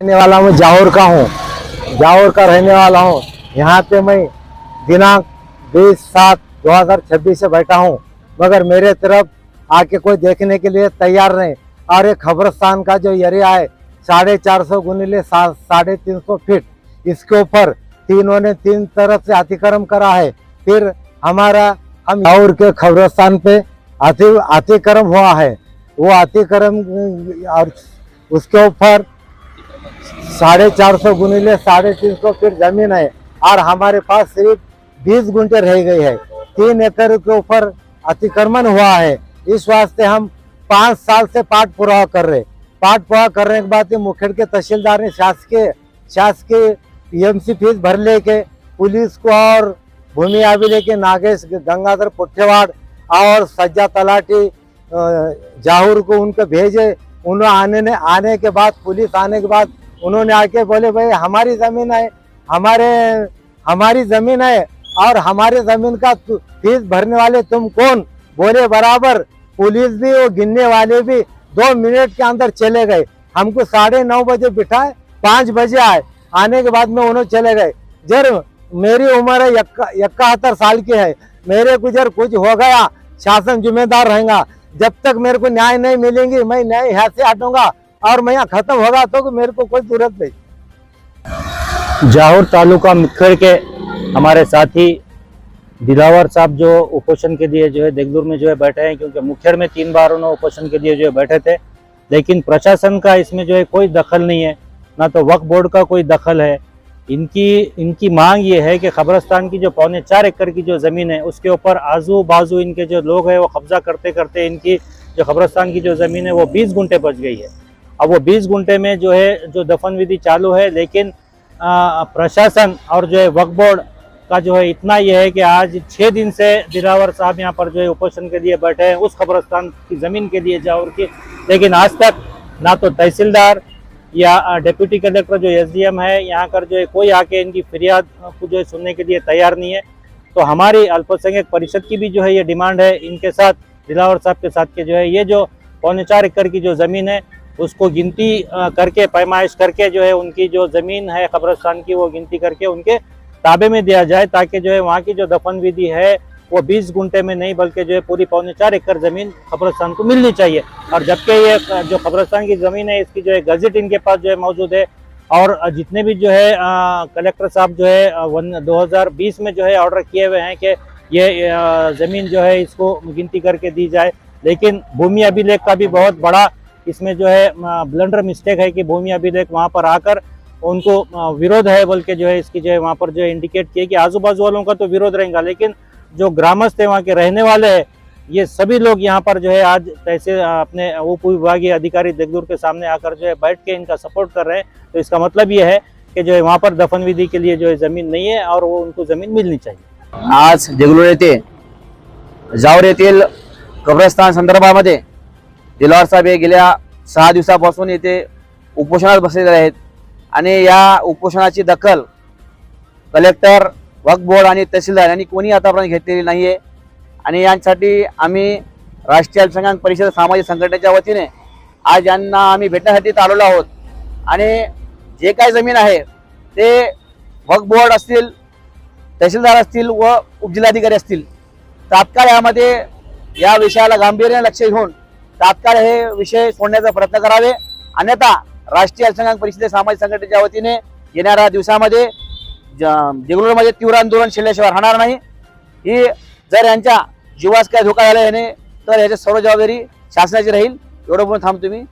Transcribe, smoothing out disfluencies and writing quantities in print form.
रहने वाला हूँ, जाहोर का हूँ, जाहोर का रहने वाला हूँ। यहाँ पे मैं दिनांक 20/7/2026 से बैठा हूँ, मगर मेरे तरफ आके कोई देखने के लिए तैयार नहीं। और ये खबरस्तान का जो एरिया है 450 गुणिले 350 फीट, इसके ऊपर तीनों ने 3 तरफ से अतिक्रम करा है। फिर हम जाहोर के खबरस्तान पे अतिक्रम हुआ है, वो अतिक्रम और उसके ऊपर 450 गुणिले 350 फीट जमीन है और हमारे पास सिर्फ 20 गुंठे रह गई है। 3 एकड़ के ऊपर अतिक्रमण हुआ है। इस वास्ते हम 5 साल से पाठ पुरावा कर रहे के बाद मुखेड़ के तहसीलदार ने शासकीय PMC फीस भर लेके पुलिस को और भूमि अभिलेख के नागेश गंगाधर पुट्ठेवाड़ और सज्जा तलाटी जाहोर को उनको भेजे। उन्होंने आने के बाद पुलिस आने के बाद उन्होंने आके बोले भाई हमारी जमीन है, हमारी जमीन है और हमारे जमीन का फीस भरने वाले तुम कौन? बोले बराबर। पुलिस भी और गिनने वाले भी 2 मिनट के अंदर चले गए। हमको 9:30 बजे बिठाए, 5 बजे आए। आने के बाद में उन्होंने चले गए। जब मेरी उम्र है 71 साल की है, मेरे को जब कुछ हो गया शासन जिम्मेदार रहेगा। जब तक मेरे को न्याय नहीं मिलेंगी मैं न्याय यहाँ से हटूंगा और मैं यहाँ खत्म होगा तो मेरे को कोई जरूरत नहीं। जाहोर तालुका मुखेड़ के हमारे साथी दिलावर साहब जो उपोषण के लिए जो है देगलूर में जो है बैठे हैं, क्योंकि मुखेड़ में 3 बार उन्होंने उपोषण के लिए जो है बैठे थे, लेकिन प्रशासन का इसमें जो है कोई दखल नहीं है, ना तो वक्फ बोर्ड का कोई दखल है। इनकी मांग ये है कि खबरस्तान की जो 4.25 एकड़ की जो ज़मीन है उसके ऊपर आजू बाजू इनके जो लोग हैं वो कब्जा करते करते इनकी जो खबरस्तान की जो ज़मीन है वो 20 गुंठे बच गई है। अब वो 20 गुंठे में जो है जो दफन विधि चालू है, लेकिन प्रशासन और जो है वक्फ बोर्ड का जो है इतना ये है कि आज 6 दिन से दिलावर साहब यहाँ पर जो है उपोषण के लिए बैठे हैं उस खबरस्तान की ज़मीन के लिए जाहोर की, लेकिन आज तक ना तो तहसीलदार या डिप्टी कलेक्टर जो SDM है यहाँ कर जो है कोई आके इनकी फरियाद को जो है सुनने के लिए तैयार नहीं है। तो हमारी अल्पसंख्यक परिषद की भी जो है ये डिमांड है इनके साथ, दिलावर साहब के साथ के जो है ये जो 4.25 एकड़ की जो ज़मीन है उसको गिनती करके पैमाइश करके जो है उनकी जो ज़मीन है कब्रिस्तान की वो गिनती करके उनके ताबे में दिया जाए, ताकि जो है वहाँ की जो दफन विधि है वो 20 गुंठे में नहीं बल्कि जो है पूरी 4.25 एकड़ ज़मीन कब्रिस्तान को मिलनी चाहिए। और जबकि ये जो कब्रिस्तान की ज़मीन है इसकी जो है गज़ेट इनके पास जो है मौजूद है, और जितने भी जो है कलेक्टर साहब जो है 2020 में जो है ऑर्डर किए हुए हैं कि ये ज़मीन जो है इसको गिनती करके दी जाए, लेकिन भूमि अभिलेख का भी बहुत बड़ा इसमें जो है ब्लंडर मिस्टेक है कि भूमि अभिलेख वहाँ पर आकर उनको विरोध है बोल के जो है इसकी जो है वहाँ पर जो है इंडिकेट किए कि आजू बाजू वालों का तो विरोध रहेगा, लेकिन जो ग्रामस्थ है वहाँ के रहने वाले हैं ये सभी लोग यहाँ पर जो है आज तैसे अपने उप विभागीय अधिकारी देगलूर के सामने आकर जो है बैठ के इनका सपोर्ट कर रहे हैं। तो इसका मतलब ये है कि जो है वहाँ पर दफन विधि के लिए जो है ज़मीन नहीं है और वो उनको ज़मीन मिलनी चाहिए। आज देगलूर येथे जाहोर येथील कब्रस्तान संदर्भामध्ये दिलावर साहेब हे गेल्या 6 दिवसापासून येथे उपोषणात बसलेले आहेत आणि या उपोषणाची दखल कलेक्टर, वक्फ बोर्ड आणि तहसीलदार यांनी कोणी आतापर्यंत घेतलेली नाहीये। आणि यासाठी आम्ही राष्ट्रीय अल्पसंख्याक परिषद सामाजिक संघटनेच्या वतीने आज यांना आम्ही भेटण्यासाठी आलेलो आहोत। आणि जे काही जमीन आहे ते वक्फ बोर्ड असतील, तहसीलदार असतील व उपजिल्हाधिकारी असतील, तात्काळ यामध्ये या विषयाला गांभीर्याने लक्ष घेऊन तात्काळ हे विषय सोडण्याचा प्रयत्न करावे, अन्यथा राष्ट्रीय अल्पसंख्याक परिषद सामाजिक संघटनेच्या वतीने येणाऱ्या दिवसामध्ये देगलूरमध्ये तीव्र आंदोलन शिल्ल्याशिवाय राहणार नाही। ही जर यांच्या जीवास काय धोका झाला याने तर याची सर्व जबाबदारी शासनाची राहील। एवढं बोलून थांबतो मी।